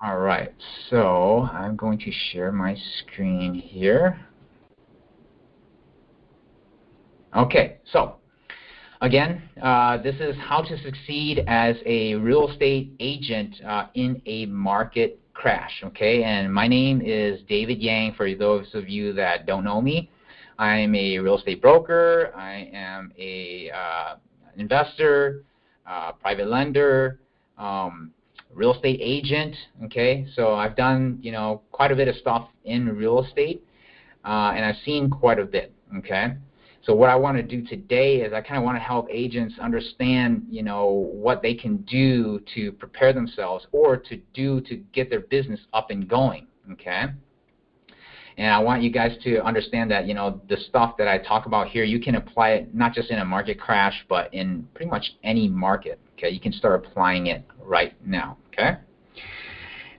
All right, so I'm going to share my screen here. Okay, so again, this is how to succeed as a real estate agent in a market crash, okay? And my name is David Yang, for those of you that don't know me. I'm a real estate broker. I am a investor, private lender, real estate agent, okay? So I've done, quite a bit of stuff in real estate, and I've seen quite a bit, okay? So what I want to do today is I kind of want to help agents understand, what they can do to prepare themselves or to do to get their business up and going, okay? And I want you guys to understand that, the stuff that I talk about here, you can apply it not just in a market crash, but in pretty much any market, okay? You can start applying it right now, okay?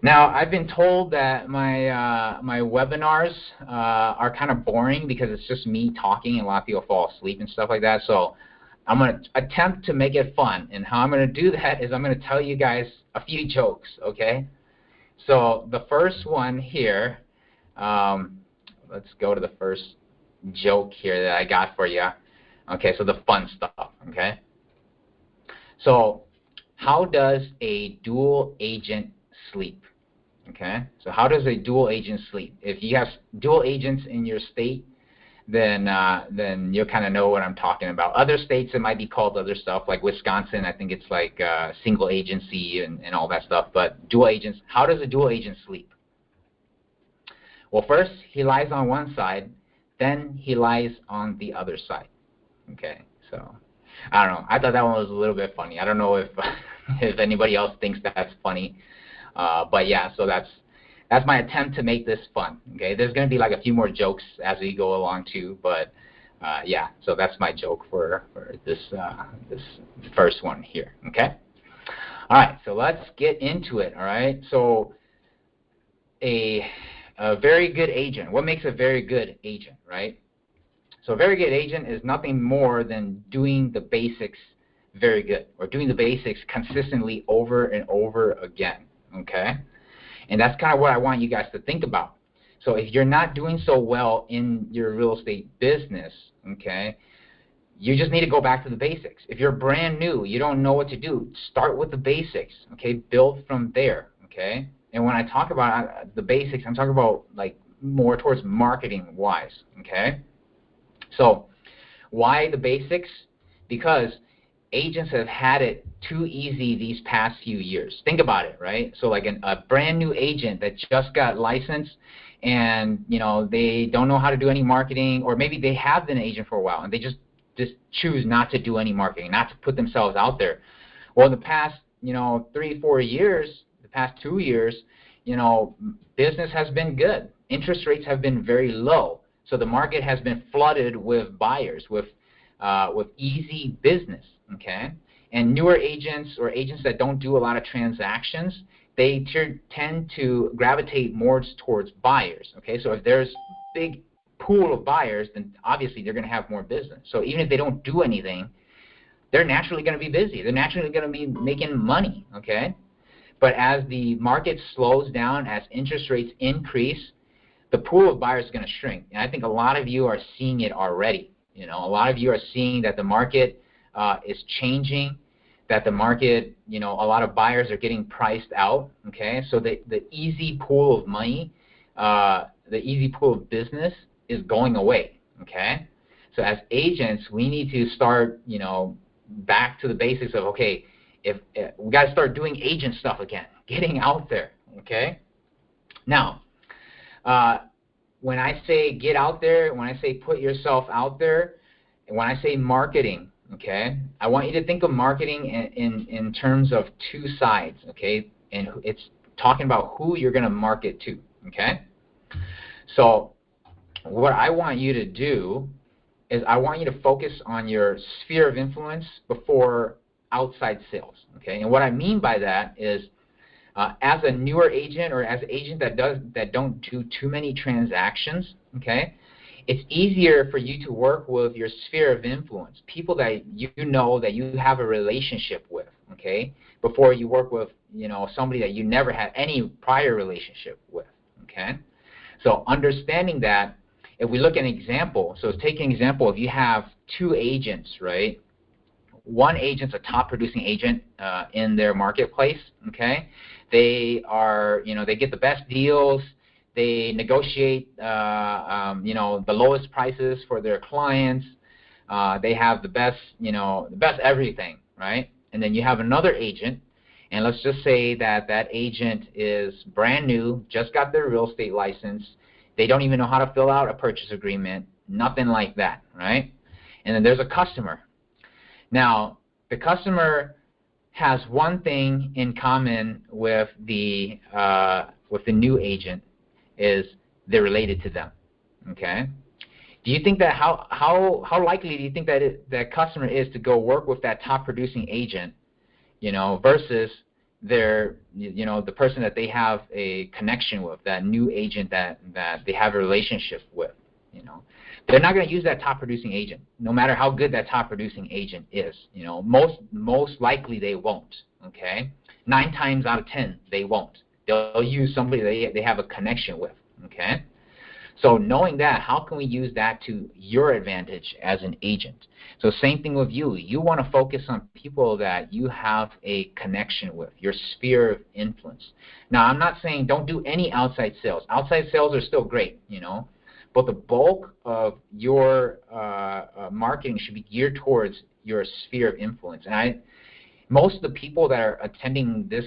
Now, I've been told that my webinars are kind of boring because it's just me talking and a lot of people fall asleep and stuff like that. So I'm going to attempt to make it fun. And how I'm going to do that is I'm going to tell you guys a few jokes, okay? So the first one here, let's go to the first joke here that I got for you. Okay, so the fun stuff, okay? So how does a dual agent sleep? Okay, so how does a dual agent sleep? If you have dual agents in your state, then you'll kind of know what I'm talking about. Other states, it might be called other stuff, like Wisconsin, I think it's like single agency and all that stuff. But dual agents, how does a dual agent sleep? Well, first, he lies on one side, then he lies on the other side. Okay, so I don't know. I thought that one was a little bit funny. I don't know if if anybody else thinks that's funny. But yeah, so that's my attempt to make this fun. Okay, there's going to be like a few more jokes as we go along too, but yeah, so that's my joke for this this first one here. Okay, all right, so let's get into it. All right, so a very good agent. What makes a very good agent, right? So a very good agent is nothing more than doing the basics very good, or doing the basics consistently over and over again. Okay, and that's kind of what I want you guys to think about. So if you're not doing so well in your real estate business, okay, you just need to go back to the basics. If you're brand new, you don't know what to do, start with the basics, okay, build from there, okay? And when I talk about the basics, I'm talking about like more towards marketing wise, okay? So why the basics? Because agents have had it too easy these past few years. Think about it, right? So like a brand new agent that just got licensed and, they don't know how to do any marketing, or maybe they have been an agent for a while and they just choose not to do any marketing, not to put themselves out there. Well, the past, 3-4 years, the past 2 years, business has been good. Interest rates have been very low. So the market has been flooded with buyers, with easy business, okay? And newer agents or agents that don't do a lot of transactions, they tend to gravitate more towards buyers, okay? So if there's a big pool of buyers, then obviously they're going to have more business. So even if they don't do anything, they're naturally going to be busy. They're naturally going to be making money, okay? But as the market slows down, as interest rates increase, the pool of buyers is going to shrink. And I think a lot of you are seeing it already. A lot of you are seeing that the market is changing, that the market, a lot of buyers are getting priced out, okay? So the easy pool of money, the easy pool of business is going away, okay? So as agents, we need to start, back to the basics of, okay, if we got to start doing agent stuff again, getting out there, okay? Now, when I say get out there, when I say put yourself out there, and when I say marketing, okay, I want you to think of marketing in terms of two sides, okay? And it's talking about who you're going to market to, okay? So what I want you to do is I want you to focus on your sphere of influence before outside sales, okay? And what I mean by that is as a newer agent, or as an agent that don't do too many transactions, okay, it's easier for you to work with your sphere of influence, people that you know that you have a relationship with, okay, before you work with, somebody that you never had any prior relationship with, okay? So understanding that, if we look at an example, so take an example, if you have two agents, right? One agent's a top producing agent in their marketplace, okay? They are, they get the best deals. They negotiate, the lowest prices for their clients. They have the best, the best everything, right? And then you have another agent, and let's just say that that agent is brand new, just got their real estate license. They don't even know how to fill out a purchase agreement, nothing like that, right? And then there's a customer. Now, the customer has one thing in common with the new agent, is they're related to them, okay? Do you think that how likely do you think that that customer is to go work with that top producing agent, versus their, the person that they have a connection with, that new agent that they have a relationship with, They're not going to use that top producing agent, no matter how good that top producing agent is. Most likely they won't, okay? 9 times out of 10, they won't. They'll use somebody they have a connection with, okay? So knowing that, how can we use that to your advantage as an agent? So same thing with you. You want to focus on people that you have a connection with, your sphere of influence. Now, I'm not saying don't do any outside sales. Outside sales are still great, but the bulk of your marketing should be geared towards your sphere of influence. And most of the people that are attending this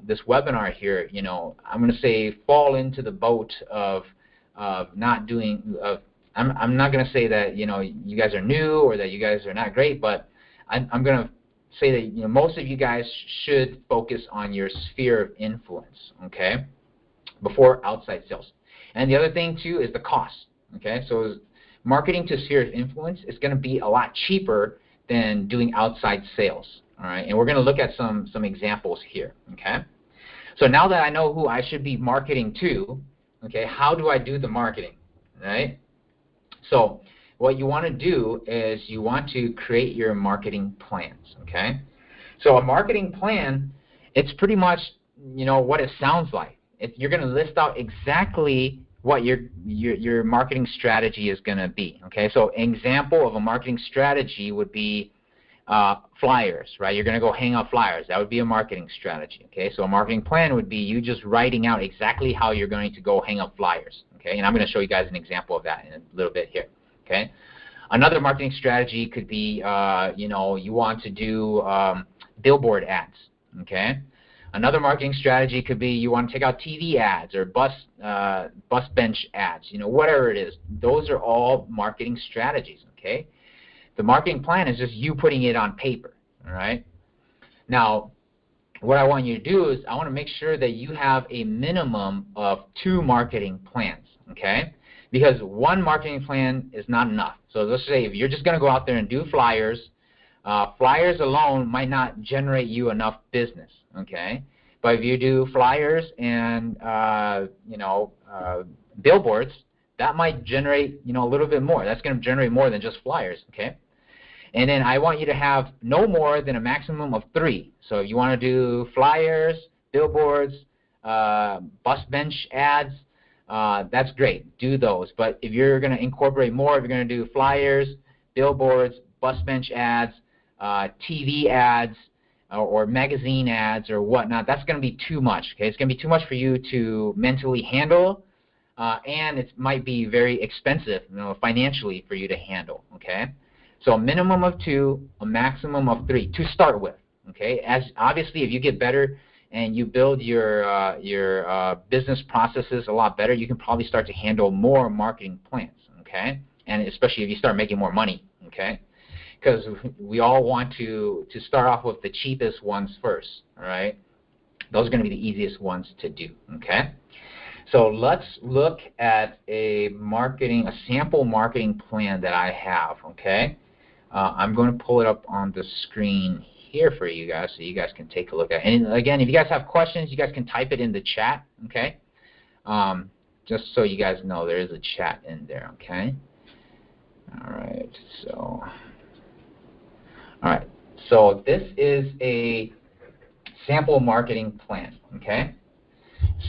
this webinar here, I'm going to say fall into the boat of not doing. I'm not going to say that you guys are new or that you guys are not great, but I'm going to say that most of you guys should focus on your sphere of influence, okay, before outside sales. And the other thing too is the cost, okay? So marketing to sphere of influence is going to be a lot cheaper than doing outside sales, all right? And we're going to look at some examples here, okay? So now that I know who I should be marketing to, okay, how do I do the marketing, right? So what you want to do is you want to create your marketing plans, okay? So a marketing plan, it's pretty much, what it sounds like. You're going to list out exactly what your marketing strategy is going to be, okay? So an example of a marketing strategy would be flyers, right? You're going to go hang out flyers. That would be a marketing strategy, okay? So a marketing plan would be you just writing out exactly how you're going to go hang up flyers, okay? And I'm going to show you guys an example of that in a little bit here, okay? Another marketing strategy could be, you want to do billboard ads, okay? Another marketing strategy could be you want to take out TV ads or bus bench ads, whatever it is. Those are all marketing strategies, okay? The marketing plan is just you putting it on paper, all right? Now, what I want you to do is I want to make sure that you have a minimum of 2 marketing plans, okay? Because one marketing plan is not enough. So let's say if you're just going to go out there and do flyers, flyers alone might not generate you enough business, okay? But if you do flyers and, billboards, that might generate, a little bit more. That's going to generate more than just flyers, okay? And then I want you to have no more than a maximum of 3. So if you want to do flyers, billboards, bus bench ads, that's great. Do those. But if you're going to incorporate more, if you're going to do flyers, billboards, bus bench ads, TV ads, or magazine ads or whatnot, that's going to be too much. Okay, it's going to be too much for you to mentally handle, and it might be very expensive, financially for you to handle. Okay, so a minimum of 2, a maximum of 3 to start with. Okay, as obviously if you get better and you build your business processes a lot better, you can probably start to handle more marketing plans. Okay, and especially if you start making more money. Okay. Because we all want to start off with the cheapest ones first, all right? Those are going to be the easiest ones to do, okay? So let's look at a sample marketing plan that I have, okay? I'm going to pull it up on the screen here for you guys so you guys can take a look at it. And again, if you guys have questions, you guys can type it in the chat, okay? Just so you guys know, there is a chat in there, okay? All right, so... All right, So this is a sample marketing plan, okay?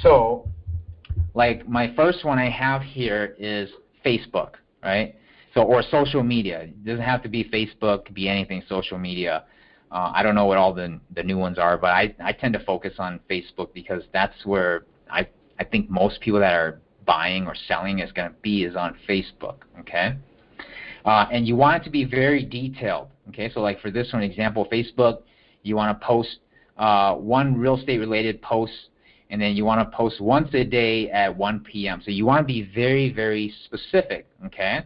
So like my first one I have here is Facebook, right? So, or social media. It doesn't have to be Facebook, it could be anything social media. I don't know what all the new ones are, but I tend to focus on Facebook because that's where I think most people that are buying or selling is going to be is on Facebook, okay? And you want it to be very detailed, okay? So like for this one example, Facebook, you want to post one real estate related post, and then you want to post once a day at 1 p.m. So you want to be very, very specific, okay?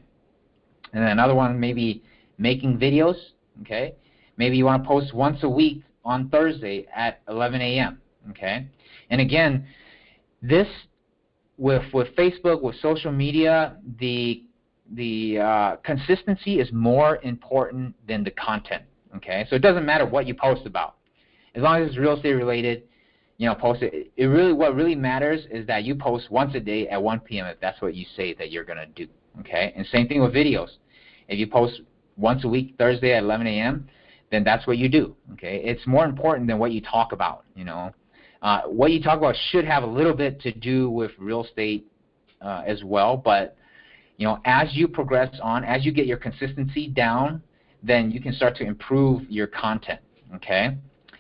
And then another one, maybe making videos, okay? Maybe you want to post once a week on Thursday at 11 a.m., okay? And again, this with Facebook, with social media, the consistency is more important than the content, okay? So it doesn't matter what you post about. As long as it's real estate related, you know, post it. What really matters is that you post once a day at 1 p.m. if that's what you say that you're going to do, okay? And same thing with videos. If you post once a week, Thursday at 11 a.m., then that's what you do, okay? It's more important than what you talk about, you know. What you talk about should have a little bit to do with real estate as well, but, you know, as you progress on, as you get your consistency down, then you can start to improve your content, okay?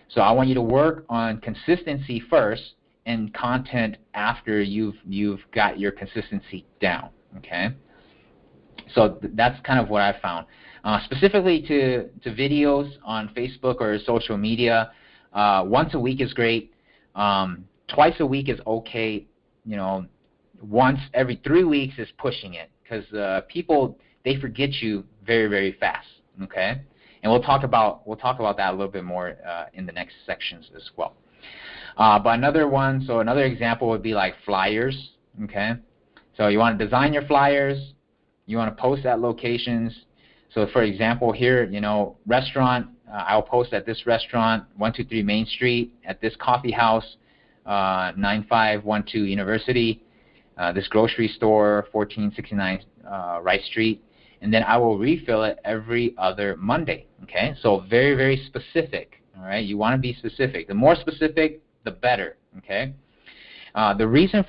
So I want you to work on consistency first and content after you've got your consistency down, okay? So that's kind of what I found. Specifically to videos on Facebook or social media, once a week is great. Twice a week is okay. You know, once every 3 weeks is pushing it because people, they forget you very, very fast, okay? And we'll talk about that a little bit more in the next sections as well. But another example would be like flyers, okay? So you want to design your flyers, you want to post at locations. So for example here, you know, restaurant, I'll post at this restaurant, 123 Main Street, at this coffee house, 9512 University, this grocery store, 1469 Rice Street, and then I will refill it every other Monday, okay? So very, very specific, all right? You want to be specific. The more specific, the better, okay? The reason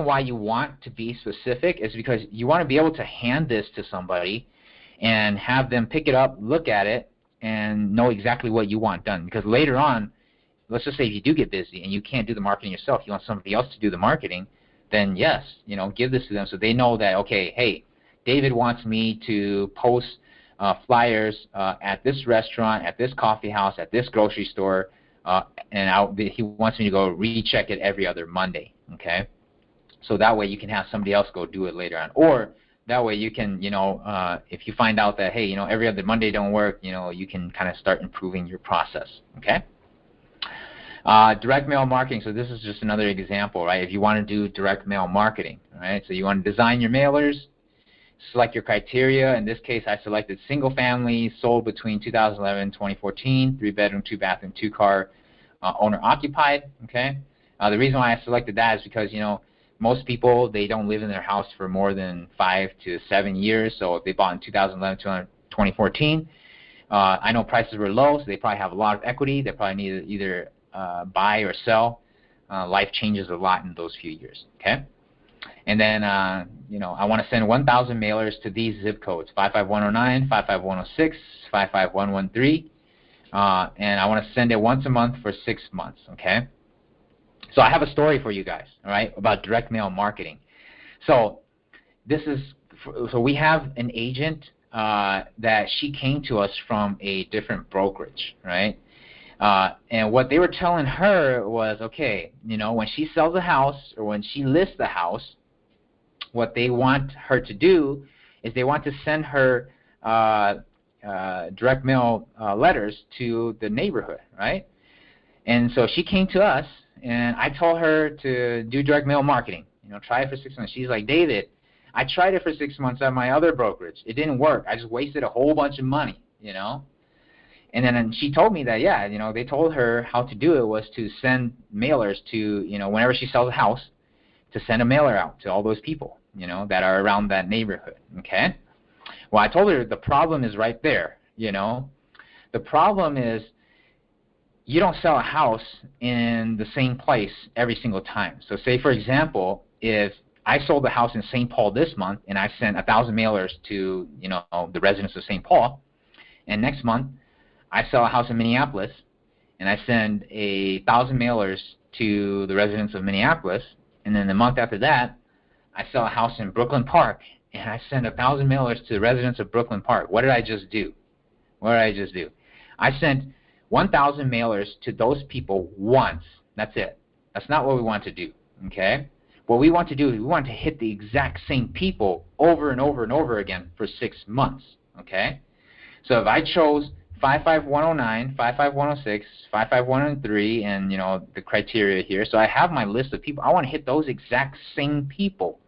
why you want to be specific is because you want to be able to hand this to somebody and have them pick it up, look at it, and know exactly what you want done. Because later on, let's just say if you do get busy and you can't do the marketing yourself, you want somebody else to do the marketing, then yes, you know, give this to them so they know that, okay, hey, David wants me to post flyers at this restaurant, at this coffee house, at this grocery store, and he wants me to go recheck it every other Monday, okay? So that way you can have somebody else go do it later on. Or that way you can, you know, if you find out that, hey, you know, every other Monday don't work, you know, you can kind of start improving your process, okay? Direct mail marketing, so this is just another example, right? If you want to do direct mail marketing, right? So you want to design your mailers, select your criteria. In this case, I selected single family, sold between 2011 and 2014, 3-bedroom, 2-bathroom, 2-car, owner occupied, okay? The reason why I selected that is because, you know, most people, they don't live in their house for more than 5 to 7 years. So if they bought in 2011 to 2014, I know prices were low, so they probably have a lot of equity. They probably need to either buy or sell. Life changes a lot in those few years, okay? And then, you know, I want to send 1,000 mailers to these zip codes, 55109, 55106, 55113, and I want to send it once a month for 6 months, okay? So I have a story for you guys, all right, about direct mail marketing. So we have an agent that she came to us from a different brokerage, right? And what they were telling her was, okay, you know, when she sells a house or when she lists the house, what they want her to do is they want to send her direct mail letters to the neighborhood, right? And so she came to us, and I told her to do direct mail marketing. You know, try it for 6 months. She's like, David, I tried it for 6 months at my other brokerage. It didn't work. I just wasted a whole bunch of money, you know. And then she told me that, yeah, you know, they told her how to do it was to send mailers to, you know, whenever she sells a house, to send a mailer out to all those people, you know, that are around that neighborhood, okay? Well, I told her the problem is right there, you know. The problem is you don't sell a house in the same place every single time. So say, for example, if I sold a house in St. Paul this month and I sent 1,000 mailers to, the residents of St. Paul, and next month I sell a house in Minneapolis and I send 1,000 mailers to the residents of Minneapolis, and then the month after that I sell a house in Brooklyn Park and I send 1,000 mailers to the residents of Brooklyn Park. What did I just do? I sent 1,000 mailers to those people once. That's it. That's not what we want to do, okay? What we want to do is we want to hit the exact same people over and over and over again for 6 months, okay? So if I chose 55109, 55106, 55103, and, the criteria here, so I have my list of people. I want to hit those exact same people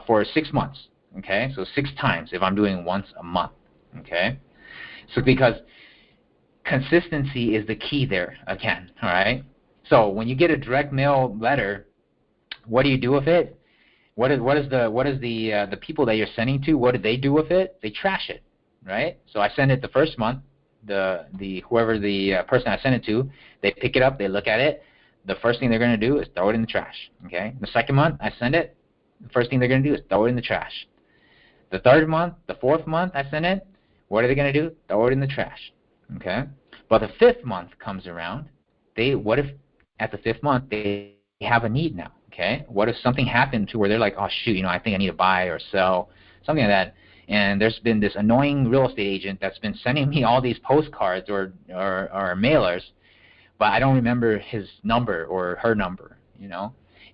for 6 months, okay? So 6 times if I'm doing once a month, okay? So because consistency is the key there again, all right? So when you get a direct mail letter, what do you do with it? What is the people that you're sending to? What do they do with it? They trash it, right? So I send it the first month. Whoever the person I send it to, they pick it up, they look at it. The first thing they're going to do is throw it in the trash. Okay. The second month I send it. The first thing they're going to do is throw it in the trash. The third month, the fourth month I send it. What are they going to do? Throw it in the trash. Okay. But the fifth month comes around. What if at the fifth month they have a need now? Okay. What if something happened to where they're like, oh shoot, I think I need to buy or sell, something like that. And there's been this annoying real estate agent that's been sending me all these postcards or mailers, but I don't remember his number or her number,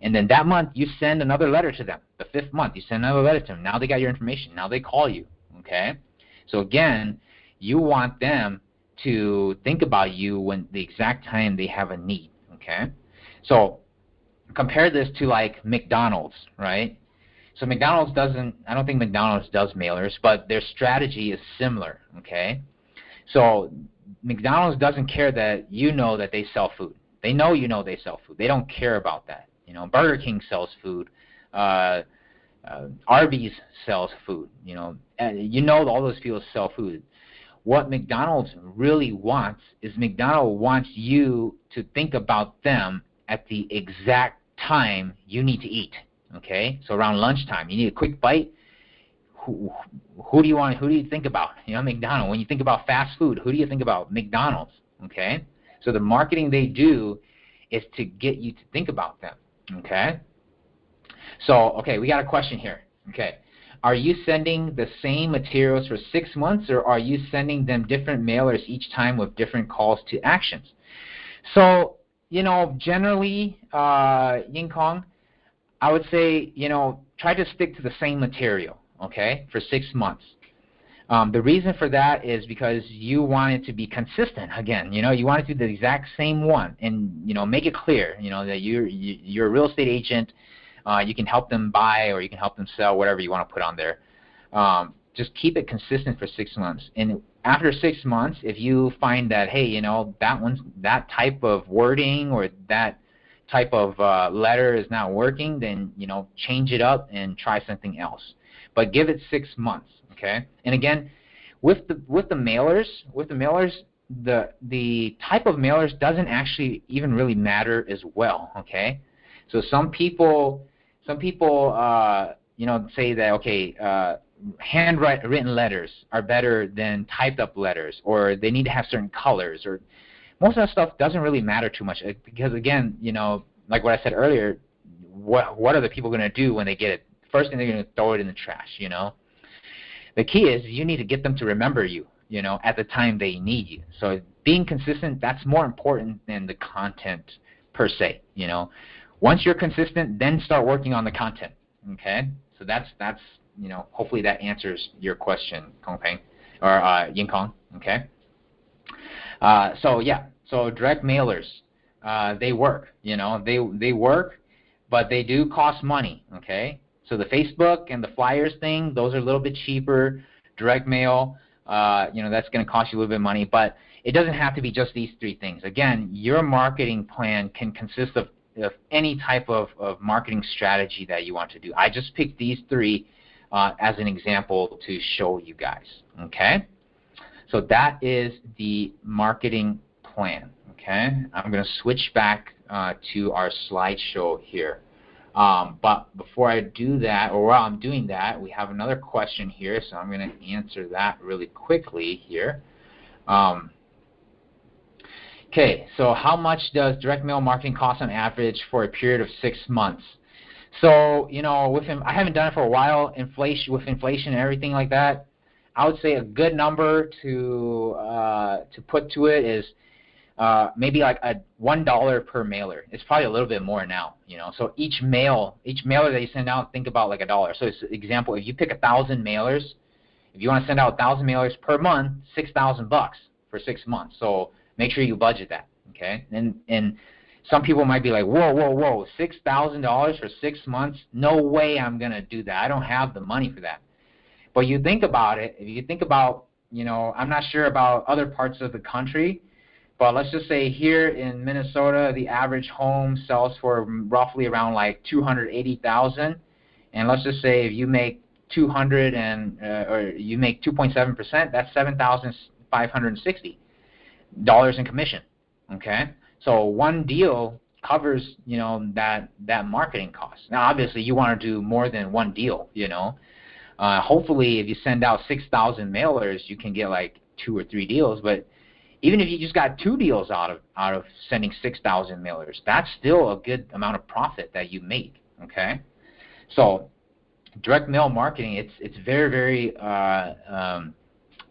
And then that month you send another letter to them. The fifth month you send another letter to them. Now they got your information. Now they call you, okay? So again, you want them to think about you when the exact time they have a need, okay? So compare this to like McDonald's, right? So I don't think McDonald's does mailers, but their strategy is similar, okay? So McDonald's doesn't care that that they sell food. They know they sell food. They don't care about that. Burger King sells food. Arby's sells food. All those people sell food. What McDonald's really wants is McDonald's wants you to think about them at the exact time you need to eat. Okay, so around lunchtime, you need a quick bite. Who do you think about? McDonald's. When you think about fast food, who do you think about? McDonald's. Okay, so the marketing they do is to get you to think about them. Okay, so we got a question here. Okay, are you sending the same materials for 6 months, or are you sending them different mailers each time with different calls to actions? So generally, Ying Kong, I would say, try to stick to the same material, okay, for 6 months. The reason for that is because you want it to be consistent. Again, you want to do the exact same one, and make it clear, that you're a real estate agent. You can help them buy or you can help them sell, whatever you want to put on there. Just keep it consistent for 6 months, and after 6 months, if you find that that type of wording or that type of letter is not working, then change it up and try something else. But give it 6 months, okay? And again, with the mailers, the type of mailers doesn't actually even really matter as well, okay? So some people say that handwritten letters are better than typed up letters, or they need to have certain colors, or most of that stuff doesn't really matter too much because, again, like what I said earlier, what are the people going to do when they get it? First thing, they're going to throw it in the trash, The key is you need to get them to remember you, at the time they need you. So being consistent, that's more important than the content per se, Once you're consistent, then start working on the content, okay? So that's hopefully that answers your question, Kong Peng, or Ying Kong, okay? So direct mailers, they work, they work, but they do cost money, okay? So the Facebook and the flyers thing, those are a little bit cheaper. Direct mail, that's going to cost you a little bit of money, but it doesn't have to be just these 3 things. Again, your marketing plan can consist of any type of marketing strategy that you want to do. I just picked these 3 as an example to show you guys, okay? So that is the marketing plan. Okay, I'm going to switch back to our slideshow here. But before I do that, or while I'm doing that, we have another question here, so I'm going to answer that really quickly here. Okay, so how much does direct mail marketing cost on average for a period of 6 months? So, you know, I haven't done it for a while. With inflation and everything like that, I would say a good number to put to it is maybe like $1 per mailer. It's probably a little bit more now, you know. So each mailer that you send out, think about like $1. So, it's example, if you pick 1,000 mailers, if you want to send out 1,000 mailers per month, $6,000 for 6 months. So make sure you budget that, okay? And some people might be like, whoa, $6,000 for 6 months? No way I'm gonna do that. I don't have the money for that. But you think about it. If you think about, you know, I'm not sure about other parts of the country, but let's just say here in Minnesota, the average home sells for roughly around like $280,000, and let's just say if you make 200 or you make 2.7%, that's $7,560 in commission. Okay, so one deal covers, you know, that marketing cost. Now, obviously, you want to do more than one deal. You know, hopefully, if you send out 6,000 mailers, you can get like 2 or 3 deals. But even if you just got 2 deals out of sending 6,000 mailers, that's still a good amount of profit that you make. Okay, so direct mail marketing, it's very, very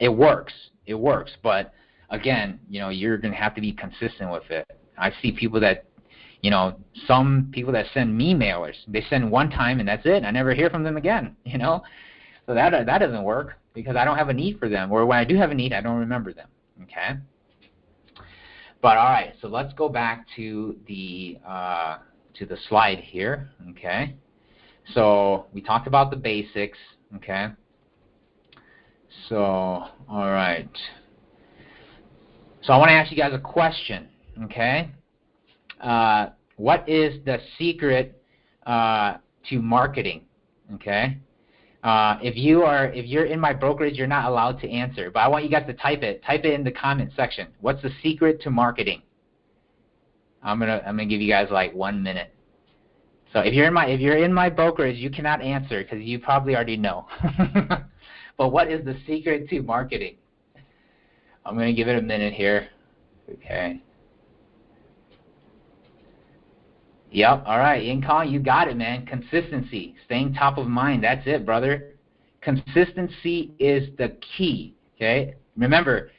it works, but again, you know, you're going to have to be consistent with it. I see people that, you know, some people that send me mailers, they send one time and that's it. I never hear from them again, you know. So that doesn't work because I don't have a need for them, or when I do have a need, I don't remember them. Okay. But all right, so let's go back to the slide here. Okay. So we talked about the basics. Okay. So all right. So I want to ask you guys a question, okay? What is the secret to marketing, okay? If you're in my brokerage, you're not allowed to answer, but I want you guys to type it. Type it in the comment section. What's the secret to marketing? I'm gonna give you guys like 1 minute. So if you're in my brokerage, you cannot answer because you probably already know. But what is the secret to marketing? I'm going to give it a minute here. Okay. Yep. All right. Yinkong, you got it, man. Consistency. Staying top of mind. That's it, brother. Consistency is the key. Okay. Remember,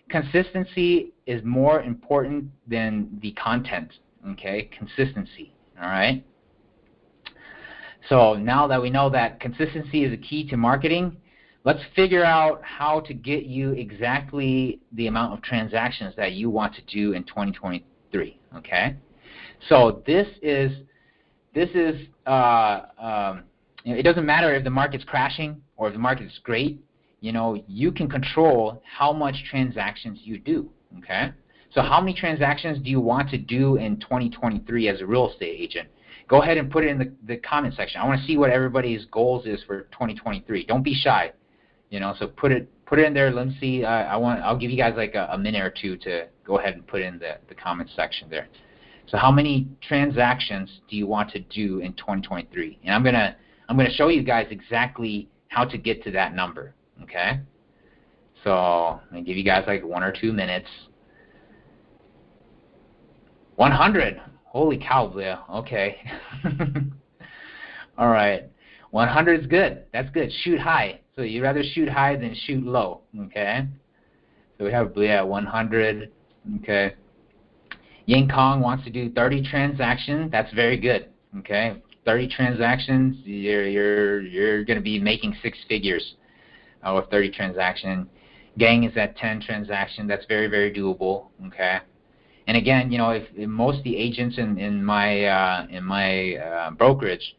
consistency is more important than the content. Okay. Consistency. All right. So now that we know that consistency is a key to marketing, let's figure out how to get you exactly the amount of transactions that you want to do in 2023. Okay, so this is it doesn't matter if the market's crashing or if the market's great. You know, you can control how much transactions you do. Okay, so how many transactions do you want to do in 2023 as a real estate agent? Go ahead and put it in the comment section. I want to see what everybody's goals is for 2023. Don't be shy. You know, so put it in there. Let me see. I'll give you guys like a minute or two to go ahead and put in the comment section there. So how many transactions do you want to do in 2023? And I'm gonna show you guys exactly how to get to that number. Okay. So I'm gonna give you guys like 1 or 2 minutes. 100. Holy cow, Leah. Okay. All right. 100 is good. That's good. Shoot high. So you'd rather shoot high than shoot low. Okay. So we have Leah at 100. Okay. Yinkong wants to do 30 transactions. That's very good. Okay. 30 transactions. You're going to be making 6 figures with 30 transactions. Gang is at 10 transactions. That's very, very doable. Okay. And again, you know, if most of the agents in my brokerage,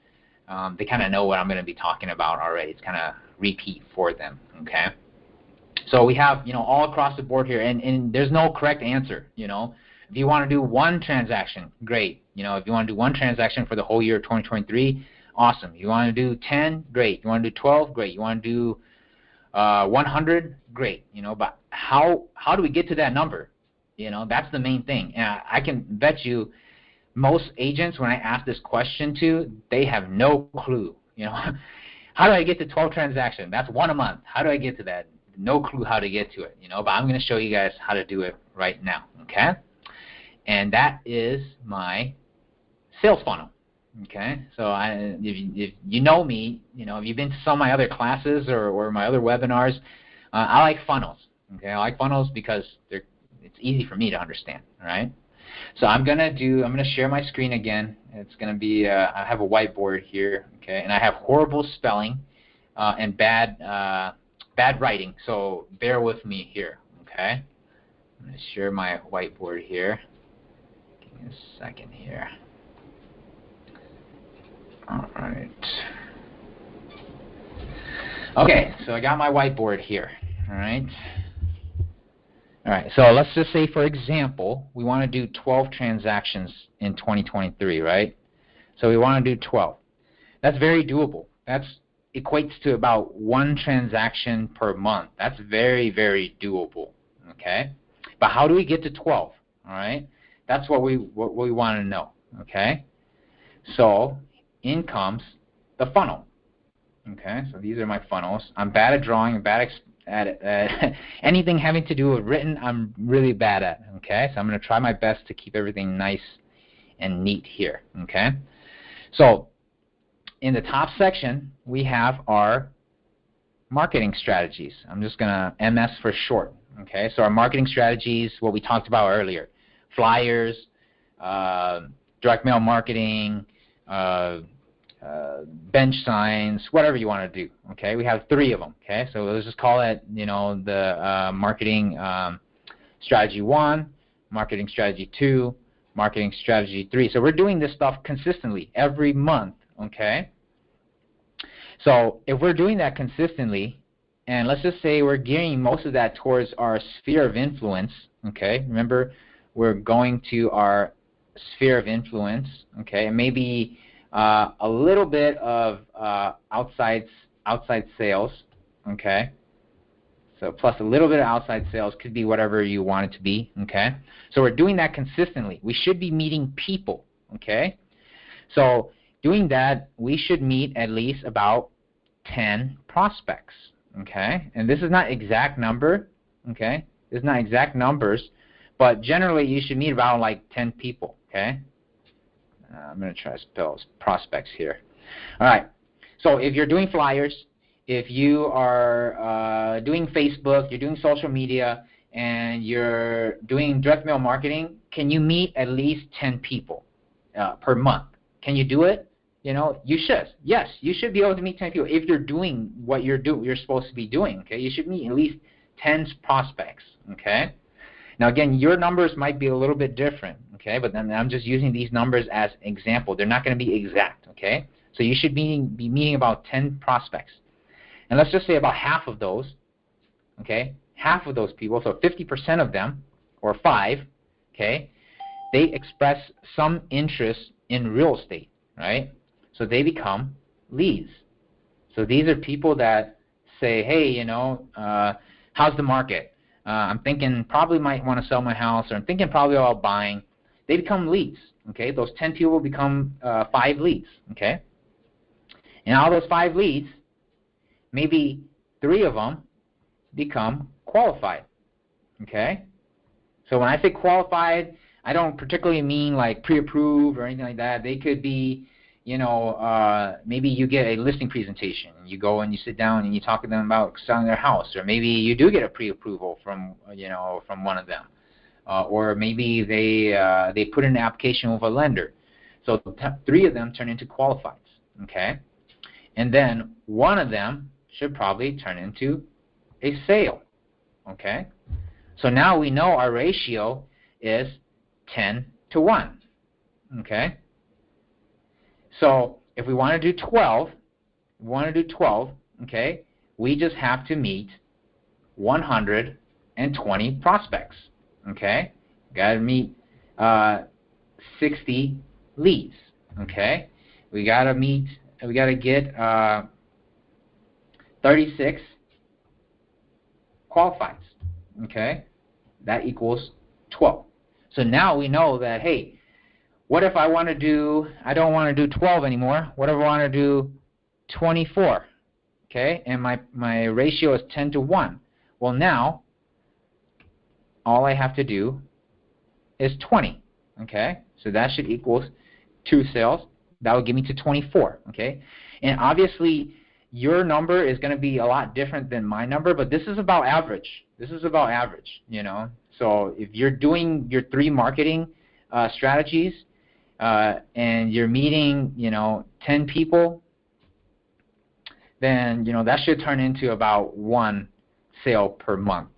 they kind of know what I'm going to be talking about already. It's kind of repeat for them. Okay. So we have, you know, all across the board here, and there's no correct answer. You know, if you want to do 1 transaction, great. You know, if you want to do 1 transaction for the whole year of 2023, awesome. You want to do 10, great. You want to do 12, great. You want to do 100, great. You know, but how do we get to that number? You know, that's the main thing. And I can bet you most agents, when I ask this question to, they have no clue. You know, how do I get to 12 transactions? That's one a month. How do I get to that? No clue how to get to it. You know, but I'm going to show you guys how to do it right now. Okay, and that is my sales funnel. Okay, so if you know me, you know, if you've been to some of my other classes or my other webinars, I like funnels. Okay, I like funnels because it's easy for me to understand. All right, so I'm gonna share my screen again. It's gonna be I have a whiteboard here. Okay, and I have horrible spelling and bad writing, so bear with me here. Okay, I'm gonna share my whiteboard here. Give me a second here. All right. Okay, so I got my whiteboard here. All right. All right, so let's just say, for example, we want to do 12 transactions in 2023, right? So we want to do 12. That's very doable. That equates to about 1 transaction per month. That's very, very doable, okay? But how do we get to 12, all right? That's what we want to know, okay? So in comes the funnel, okay? So these are my funnels. I'm bad at drawing, I'm bad at anything having to do with written, I'm really bad at, okay? So I'm going to try my best to keep everything nice and neat here, okay? So in the top section, we have our marketing strategies. I'm just going to MS for short, okay? So our marketing strategies, what we talked about earlier, flyers, direct mail marketing, bench signs, whatever you want to do, okay? We have 3 of them, okay? So let's just call it, you know, the marketing strategy 1, marketing strategy 2, marketing strategy 3. So we're doing this stuff consistently every month, okay? So if we're doing that consistently, and let's just say we're gearing most of that towards our sphere of influence, okay? Remember, we're going to our sphere of influence, okay? And maybe a little bit of outside sales, okay? So plus a little bit of outside sales, could be whatever you want it to be, okay? So we're doing that consistently. We should be meeting people, okay? So doing that, we should meet at least about 10 prospects, okay? And this is not exact number, okay? This is not exact numbers, but generally you should meet about like 10 people, okay? I'm going to try to spell prospects here. All right. So if you're doing flyers, if you are doing Facebook, you're doing social media, and you're doing direct mail marketing, can you meet at least 10 people per month? Can you do it? You know, you should. Yes, you should be able to meet 10 people if you're doing what you're supposed to be doing. Okay, you should meet at least 10 prospects. Okay. Now again, your numbers might be a little bit different, okay? But then I'm just using these numbers as example. They're not going to be exact, okay? So you should be meeting about 10 prospects. And let's just say about half of those, okay? Half of those people, so 50% of them, or 5, okay? They express some interest in real estate, right? So they become leads. So these are people that say, hey, you know, how's the market? I'm thinking probably might want to sell my house, or I'm thinking probably about buying. They become leads, okay? Those 10 people become 5 leads, okay? And out of those 5 leads, maybe 3 of them become qualified, okay? So when I say qualified, I don't particularly mean like pre-approved or anything like that. They could be, you know, maybe you get a listing presentation. You go and you sit down and you talk to them about selling their house, or maybe you do get a pre-approval from, you know, from one of them, or maybe they put in an application with a lender. So 3 of them turn into qualifieds, okay? And then 1 of them should probably turn into a sale, okay? So now we know our ratio is 10 to 1, okay? So if we want to do 12, okay, we just have to meet 120 prospects, okay? Got to meet 60 leads, okay? We got to get 36 qualifieds, okay, that equals 12. So now we know that, hey, what if I want to do, I don't want to do 12 anymore. What if I want to do 24? Okay, and my ratio is 10 to 1. Well, now, all I have to do is 20. Okay, so that should equal 2 sales. That will give me to 24. Okay, and obviously, your number is going to be a lot different than my number, but this is about average. This is about average, you know. So if you're doing your 3 marketing strategies and you're meeting, 10 people, then, that should turn into about 1 sale per month.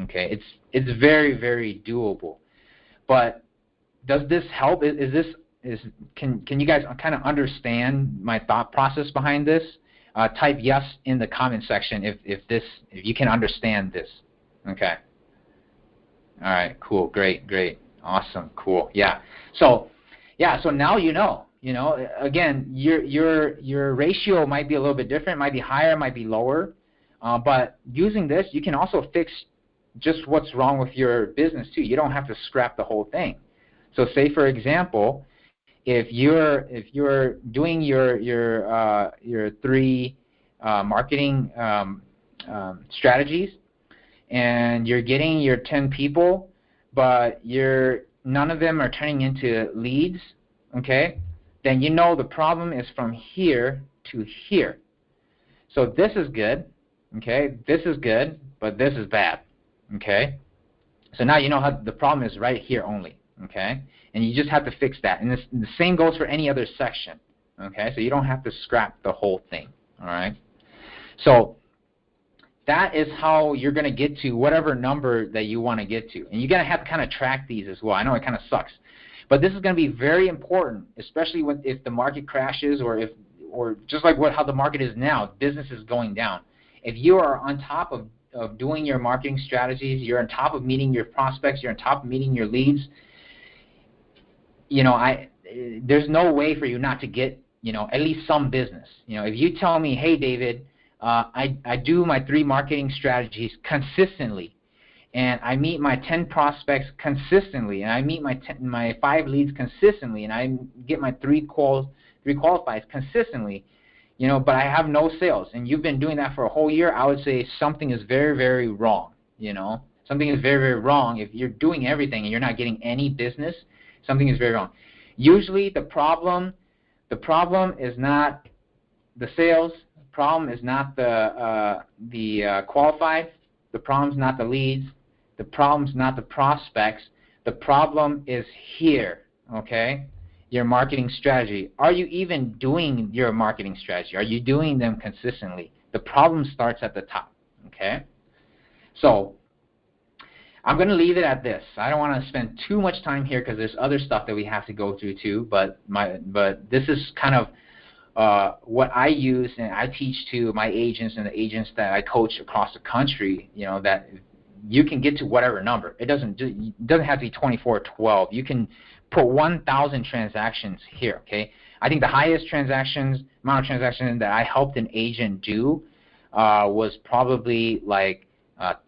Okay, it's very, very doable. But does this help? Can you guys kind of understand my thought process behind this? Type yes in the comment section if you can understand this. Okay. All right. Cool. Great. Awesome. Cool. Yeah. So now you know. Again, your ratio might be a little bit different. Might be higher. Might be lower. But using this, you can also fix just what's wrong with your business too. You don't have to scrap the whole thing. So say for example, if you're doing your 3 marketing strategies and you're getting your 10 people, but none of them are turning into leads, okay? Then the problem is from here to here. So this is good, okay? This is good, but this is bad, okay? So now you know how the problem is right here only, okay? And you just have to fix that. And the same goes for any other section, okay? So you don't have to scrap the whole thing, all right? So that is how you're going to get to whatever number that you want to get to. And you're going to have to kind of track these as well. I know it kind of sucks. But this is going to be very important, especially if the market crashes or just like how the market is now, business is going down. If you are on top of doing your marketing strategies, you're on top of meeting your prospects, you're on top of meeting your leads, there's no way for you not to get, at least some business. If you tell me, hey, David, I do my 3 marketing strategies consistently, and I meet my 10 prospects consistently, and I meet my 5 leads consistently, and I get my 3 qualifies consistently, but I have no sales, and you've been doing that for a whole year, I would say something is very, very wrong. Something is very, very wrong. If you're doing everything and you're not getting any business, something is very wrong. Usually the problem is not the sales. The problem is not the qualified. The problem is not the leads. The problem is not the prospects. The problem is here, okay? Your marketing strategy. Are you even doing your marketing strategy? Are you doing them consistently? The problem starts at the top, okay? So I'm going to leave it at this. I don't want to spend too much time here because there's other stuff that we have to go through too, but this is kind of what I use and I teach to my agents and the agents that I coach across the country, that you can get to whatever number. It doesn't have to be 24 or 12. You can put 1,000 transactions here, okay? I think the highest amount of transactions that I helped an agent do was probably like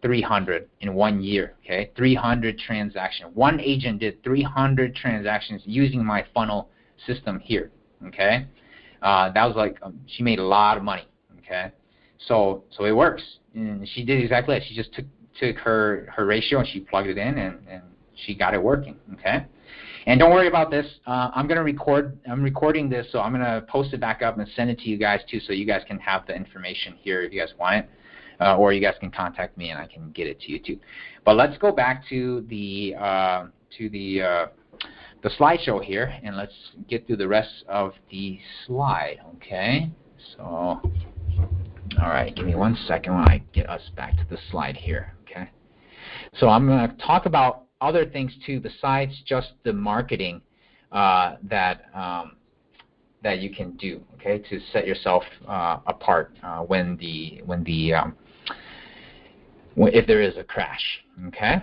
300 in 1 year, okay? 300 transactions. One agent did 300 transactions using my funnel system here, okay? That was like, she made a lot of money, okay? So it works. And she did exactly that. She just took her ratio and she plugged it in and she got it working, okay? And don't worry about this. I'm recording this, so I'm going to post it back up and send it to you guys too, so you guys can have the information here if you guys want it. Or you guys can contact me and I can get it to you too. But let's go back to the slideshow here and let's get through the rest of the slide. Okay. So, all right, give me 1 second while I get us back to the slide here. Okay. So I'm going to talk about other things too besides just the marketing that you can do. Okay, to set yourself apart if there is a crash, okay?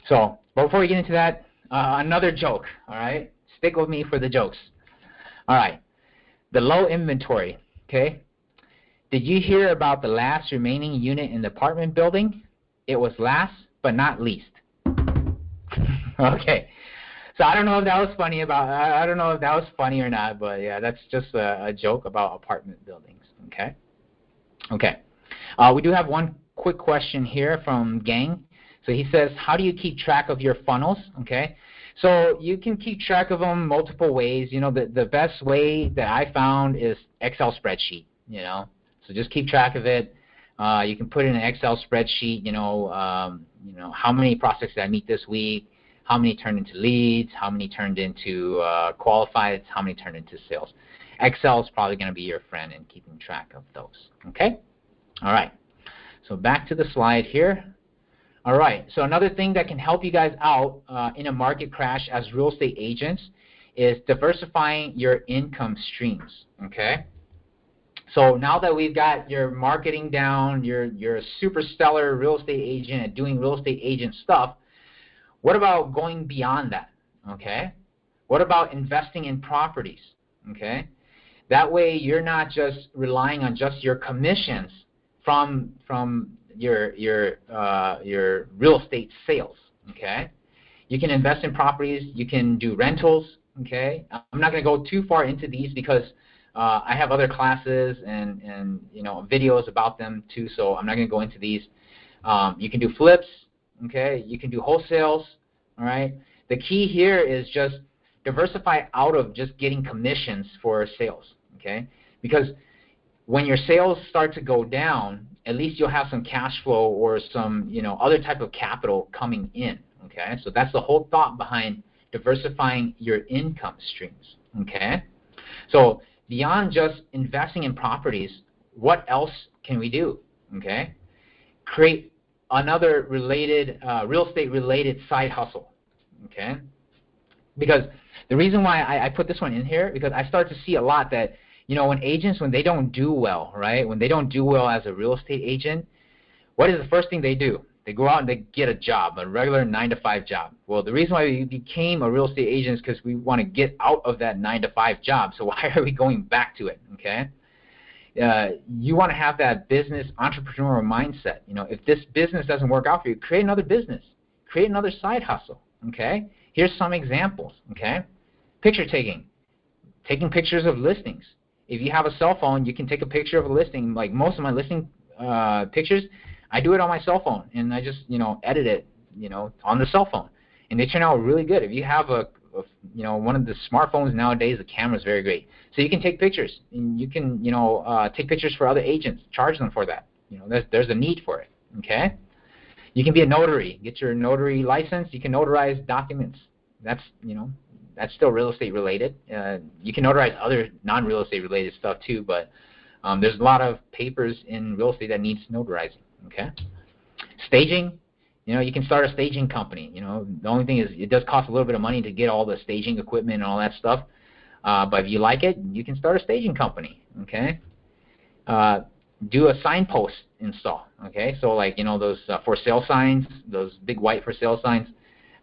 So before we get into that, another joke, all right? Stick with me for the jokes. All right, the low inventory, okay? Did you hear about the last remaining unit in the apartment building? It was last but not least. Okay. So I don't know if that was funny I don't know if that was funny or not, but yeah, that's just a joke about apartment buildings. Okay. Okay. We do have one quick question here from Gang. So he says, how do you keep track of your funnels? Okay. So you can keep track of them multiple ways. You know, the best way that I found is Excel spreadsheet, you know. So just keep track of it. You can put in an Excel spreadsheet, you know, how many prospects did I meet this week? How many turned into leads, how many turned into qualified, how many turned into sales. Excel is probably going to be your friend in keeping track of those. Okay? All right. So back to the slide here. All right. So another thing that can help you guys out in a market crash as real estate agents is diversifying your income streams. Okay? So now that we've got your marketing down, you're a super stellar real estate agent and doing real estate agent stuff, what about going beyond that, okay? What about investing in properties, okay? That way you're not just relying on just your commissions from your real estate sales, okay? You can invest in properties. You can do rentals, okay? I'm not going to go too far into these because I have other classes and you know, videos about them too, so I'm not going to go into these. You can do flips. Okay, you can do wholesales, all right? The key here is just diversify out of just getting commissions for sales, okay? Because when your sales start to go down, at least you'll have some cash flow or some, you know, other type of capital coming in, okay? So that's the whole thought behind diversifying your income streams, okay? So beyond just investing in properties, what else can we do, okay? Create another related, real estate related side hustle, okay? Because the reason why I put this one in here, because I start to see a lot that, you know, when agents, when they don't do well, right, when they don't do well as a real estate agent, what is the first thing they do? They go out and they get a job, a regular 9-to-5 job. Well, the reason why we became a real estate agent is because we want to get out of that 9-to-5 job. So why are we going back to it, okay? You want to have that business entrepreneurial mindset. You know, if this business doesn't work out for you, create another business. Create another side hustle, okay? Here's some examples, okay? Picture taking. Taking pictures of listings. If you have a cell phone, you can take a picture of a listing. Like most of my listing pictures, I do it on my cell phone, and I just, you know, edit it, you know, on the cell phone. And they turn out really good. If you have you know, one of the smartphones nowadays, the camera is very great. So you can take pictures, and you can, you know, take pictures for other agents, charge them for that. You know, there's a need for it, okay? You can be a notary, get your notary license. You can notarize documents. That's, you know, that's still real estate related. You can notarize other non-real estate related stuff too, but there's a lot of papers in real estate that needs notarizing, okay? Staging. You know, you can start a staging company. You know, the only thing is it does cost a little bit of money to get all the staging equipment and all that stuff. But if you like it, you can start a staging company, okay? Do a signpost install, okay? So like, you know, those for sale signs, those big white for sale signs,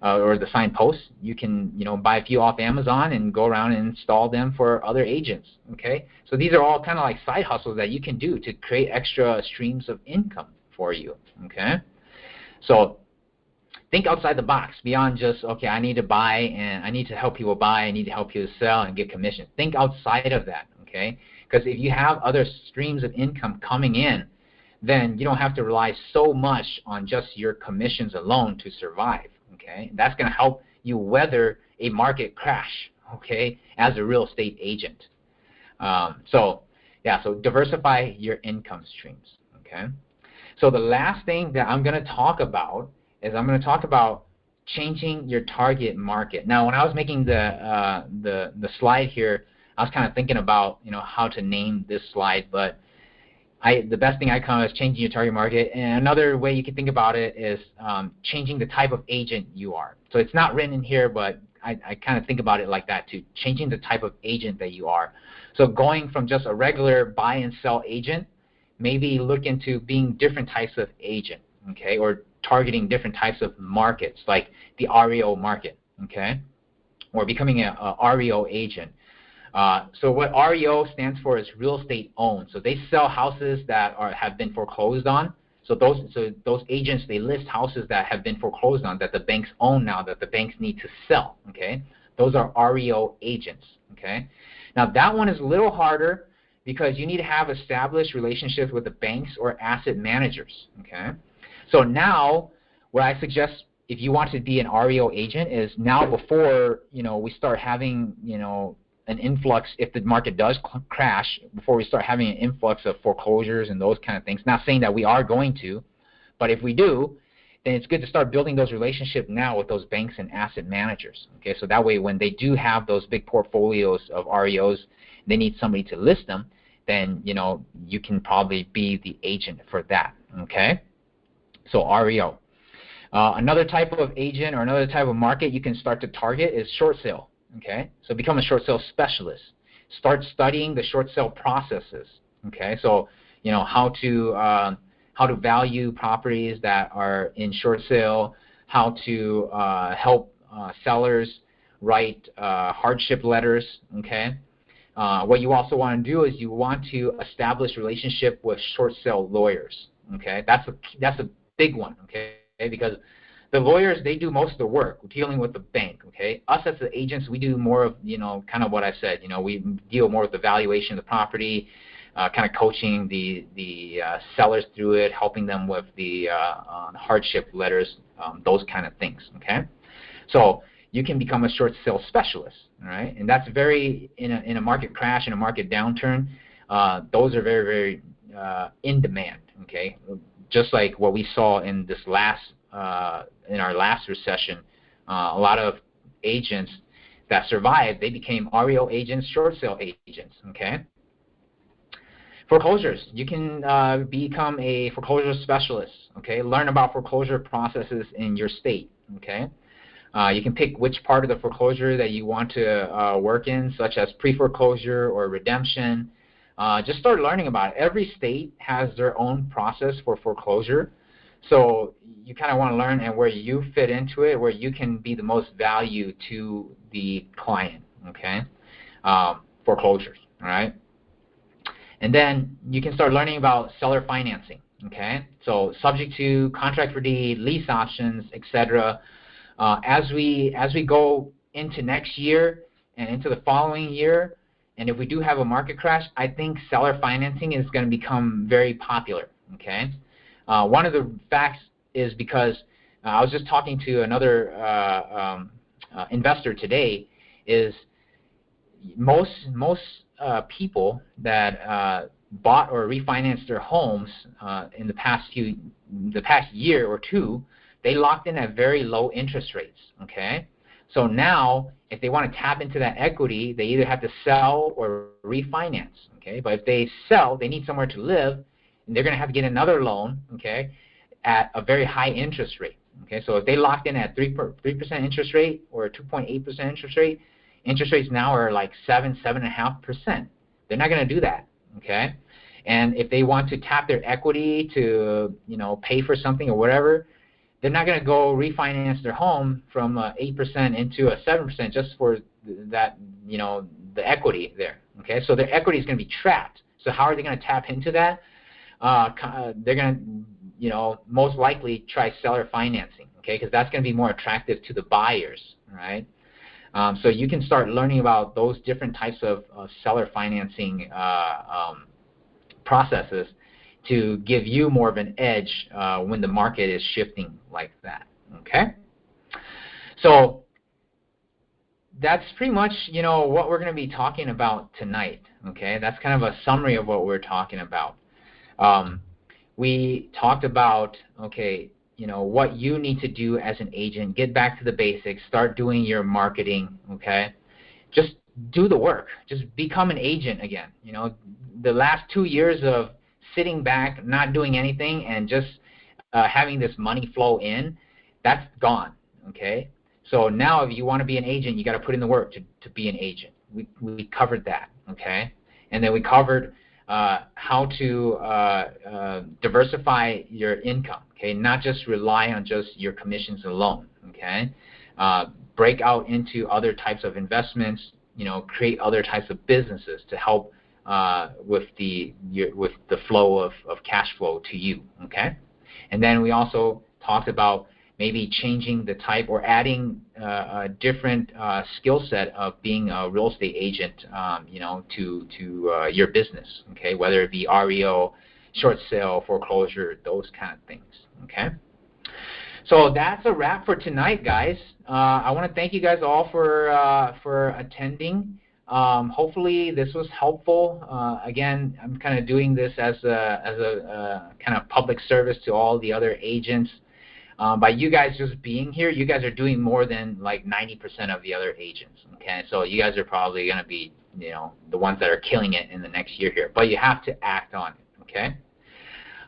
or the signposts, you can, you know, buy a few off Amazon and go around and install them for other agents, okay? So these are all kind of like side hustles that you can do to create extra streams of income for you, okay? So think outside the box, beyond just, okay, I need to buy and I need to help people buy, I need to help people sell and get commission. Think outside of that, okay? Because if you have other streams of income coming in, then you don't have to rely so much on just your commissions alone to survive, okay? That's going to help you weather a market crash, okay, as a real estate agent. So diversify your income streams, okay? So the last thing that I'm going to talk about is I'm going to talk about changing your target market. Now, when I was making the slide here, I was kind of thinking about, you know, how to name this slide, but the best thing I come is changing your target market. And another way you can think about it is changing the type of agent you are. So it's not written in here, but I kind of think about it like that too, changing the type of agent that you are. So going from just a regular buy and sell agent, maybe look into being different types of agent, okay, or targeting different types of markets, like the REO market, okay, or becoming a REO agent. So what REO stands for is real estate owned. So they sell houses that have been foreclosed on. So those agents, they list houses that have been foreclosed on that the banks own now, that the banks need to sell. Okay, those are REO agents. Okay, now that one is a little harder because you need to have established relationships with the banks or asset managers. Okay, so now what I suggest if you want to be an REO agent is now before we start having an influx, if the market does crash, before we start having an influx of foreclosures and those kind of things. Not saying that we are going to, but if we do, then it's good to start building those relationships now with those banks and asset managers. Okay, so that way when they do have those big portfolios of REOs, they need somebody to list them, then you can probably be the agent for that. Okay, so REO. Another type of agent or another type of market you can start to target is short sale. Okay, so become a short sale specialist. Start studying the short sale processes. Okay, so how to value properties that are in short sale, how to help sellers write hardship letters. Okay, what you also want to do is you want to establish relationship with short sale lawyers. Okay, that's a big one. Okay, because the lawyers, they do most of the work dealing with the bank. Okay, us as the agents, we do more of kind of what I said. We deal more with the valuation of the property, kind of coaching the sellers through it, helping them with the hardship letters, those kind of things. Okay, so you can become a short sale specialist. All right, and that's very in a market crash, in a market downturn, those are very in demand. Okay, just like what we saw in this in our last recession, a lot of agents that survived, they became REO agents, short sale agents. Okay. Foreclosures, you can become a foreclosure specialist. Okay, learn about foreclosure processes in your state. Okay, you can pick which part of the foreclosure that you want to work in, such as pre-foreclosure or redemption. Just start learning about it. Every state has their own process for foreclosure. So you kind of want to learn and where you fit into it, where you can be the most value to the client. Okay, foreclosures. All right, and then you can start learning about seller financing. Okay, so subject to contract for deed, lease options, etc. As we go into next year and into the following year, and if we do have a market crash, I think seller financing is going to become very popular. Okay. One of the facts is because I was just talking to another investor today, is most people that bought or refinanced their homes in the past year or two, they locked in at very low interest rates. Okay, so now if they want to tap into that equity, they either have to sell or refinance. Okay, but if they sell, they need somewhere to live, and they're going to have to get another loan, okay, at a very high interest rate. Okay, so if they locked in at 3% interest rate or a 2.8% interest rates now are like 7.5%. They're not going to do that. Okay, and if they want to tap their equity to pay for something or whatever, they're not going to go refinance their home from 8% into a 7% just for that the equity there. Okay, so their equity is going to be trapped. So how are they going to tap into that? They're going to, most likely try seller financing, okay, because that's going to be more attractive to the buyers, right? So you can start learning about those different types of seller financing processes to give you more of an edge when the market is shifting like that, okay? So that's pretty much, what we're going to be talking about tonight, okay? That's kind of a summary of what we're talking about. We talked about, okay, what you need to do as an agent. Get back to the basics. Start doing your marketing, okay? Just do the work. Just become an agent again. The last 2 years of sitting back, not doing anything, and just having this money flow in, that's gone, okay? So now if you want to be an agent, you got to put in the work to be an agent. We covered that, okay? And then we covered how to diversify your income, okay? Not just rely on just your commissions alone, okay? Break out into other types of investments, create other types of businesses to help with the flow of cash flow to you, okay? And then we also talked about maybe changing the type or adding a different skill set of being a real estate agent, to your business, okay, whether it be REO, short sale, foreclosure, those kind of things, okay? So that's a wrap for tonight, guys. I want to thank you guys all for attending. Hopefully this was helpful. Again, I'm kind of doing this as a kind of public service to all the other agents. By you guys just being here, you guys are doing more than like 90% of the other agents. Okay, so you guys are probably going to be, the ones that are killing it in the next year here. But you have to act on it. Okay.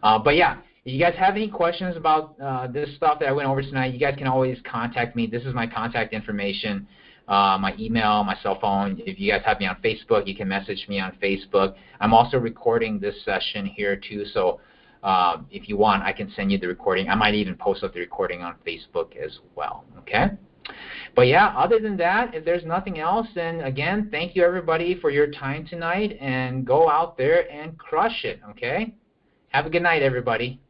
But yeah, if you guys have any questions about this stuff that I went over tonight, you guys can always contact me. This is my contact information, my email, my cell phone. If you guys have me on Facebook, you can message me on Facebook. I'm also recording this session here too, so if you want, I can send you the recording. I might even post up the recording on Facebook as well, okay? But yeah, other than that, if there's nothing else, then again, thank you everybody for your time tonight, and go out there and crush it, okay? Have a good night, everybody.